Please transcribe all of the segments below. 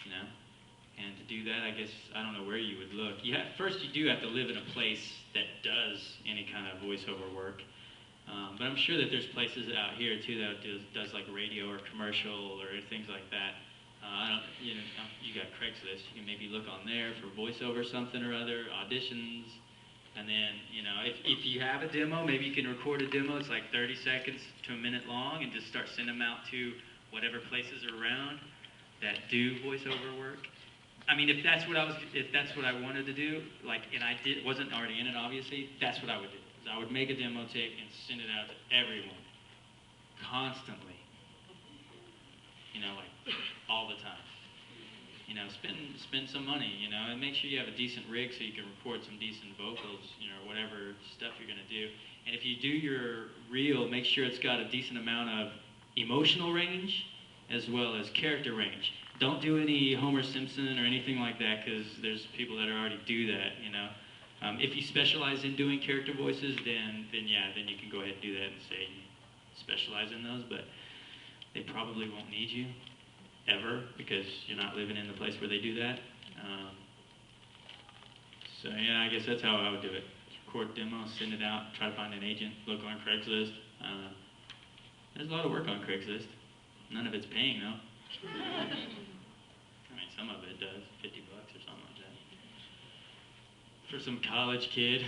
you know. And to do that, I guess, I don't know where you would look. First, you do have to live in a place that does any kind of voiceover work. But I'm sure that there's places out here, too, that does like radio or commercial or things like that. You got Craigslist. You can maybe look on there for voiceover something or other, auditions. And then, if you have a demo, maybe you can record a demo. It's like 30 seconds to a minute long and just start sending them out to whatever places are around that do voiceover work. I mean, if that's what I wanted to do, wasn't already in it, obviously, that's what I would do. Is I would make a demo tape and send it out to everyone, constantly. All the time. Spend some money, and make sure you have a decent rig so you can record some decent vocals, or whatever stuff you're gonna do. And if you do your reel, make sure it's got a decent amount of emotional range as well as character range. Don't do any Homer Simpson or anything like that, because there's people that already do that, If you specialize in doing character voices, then you can go ahead and do that and say you specialize in those, but they probably won't need you ever, because you're not living in the place where they do that. I guess that's how I would do it. Record demo, send it out, try to find an agent, look on Craigslist. There's a lot of work on Craigslist. None of it's paying, though. Some of it does, $50 or something like that. For some college kid,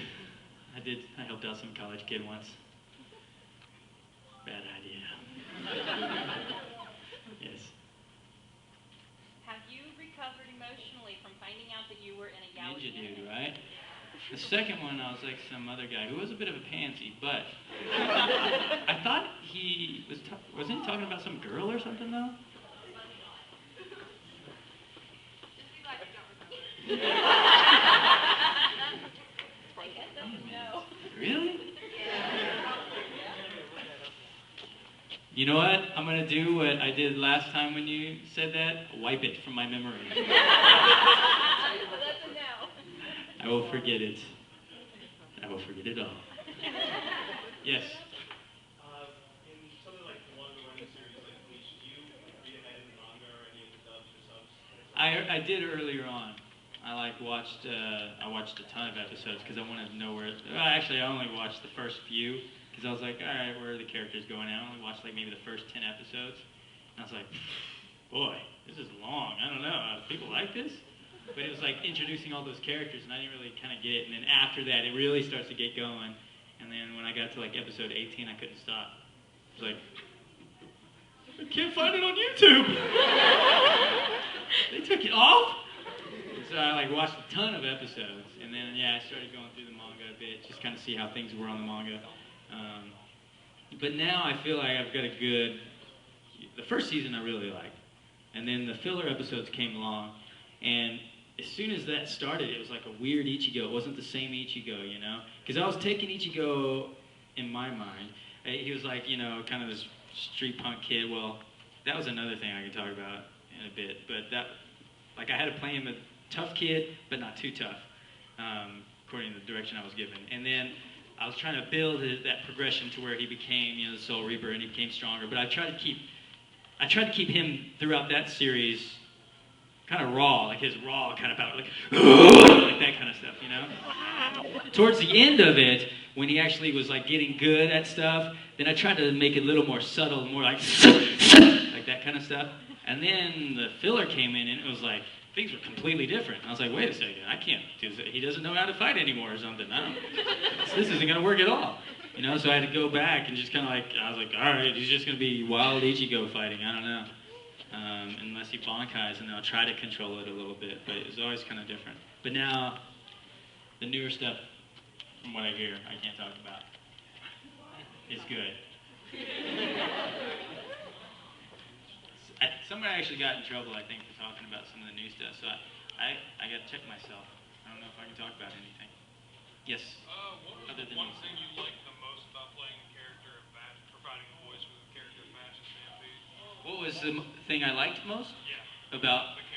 I helped out some college kid once. Bad idea. Yes. Have you recovered emotionally from finding out that you were in a Gallagher? Ninja dude, right? The second one, I was like some other guy who was a bit of a pansy, but I thought he wasn't he talking about some girl or something, though? Really? You know what? I'm going to do what I did last time when you said that. Wipe it from my memory. I will forget it. I will forget it all. Yes? In something like the longer-running series like Bleach, do you read ahead in the manga or any of the dubs or subs? I did earlier on. I watched a ton of episodes because I wanted to know where. Actually, I only watched the first few because I was like, all right, where are the characters going? I only watched like maybe the first 10 episodes, and I was like, boy, this is long. I don't know. People like this, but it was like introducing all those characters, and I didn't really kind of get it. And then after that, it really starts to get going. And then when I got to like episode 18, I couldn't stop. I was like, I can't find it on YouTube. They took it off. So I watched a ton of episodes, and then I started going through the manga a bit, just kind of see how things were on the manga. But now I feel like I've got a good. The first season I really liked, and then the filler episodes came along, and as soon as that started, it was like a weird Ichigo. It wasn't the same Ichigo, because I was taking Ichigo in my mind. He was like, kind of this street punk kid. Well, that was another thing I could talk about in a bit, but that, I had to play him a tough kid, but not too tough, according to the direction I was given. And then I was trying to build that progression to where he became, the Soul Reaper, and he became stronger. But I tried to keep him throughout that series kind of raw, like his raw kind of power, like that kind of stuff, Towards the end of it, when he actually was getting good at stuff, then I tried to make it a little more subtle, more like that kind of stuff. And then the filler came in, and it was like, things were completely different. I was like, wait a second, I can't do this. He doesn't know how to fight anymore or something. This isn't going to work at all. So I had to go back and just kind of I was like, all right, he's just going to be wild Ichigo fighting. I don't know. Unless he bankais, and I'll try to control it a little bit. But it was always kind of different. But now, the newer stuff, from what I hear, I can't talk about, is good. Somebody actually got in trouble, I think, for talking about some of the new stuff. So I got to check myself. I don't know if I can talk about anything. Yes? What was the one thing you liked the most about playing a character and providing a voice with a character in Match and Stampede? What was the thing I liked most? Yeah. About? The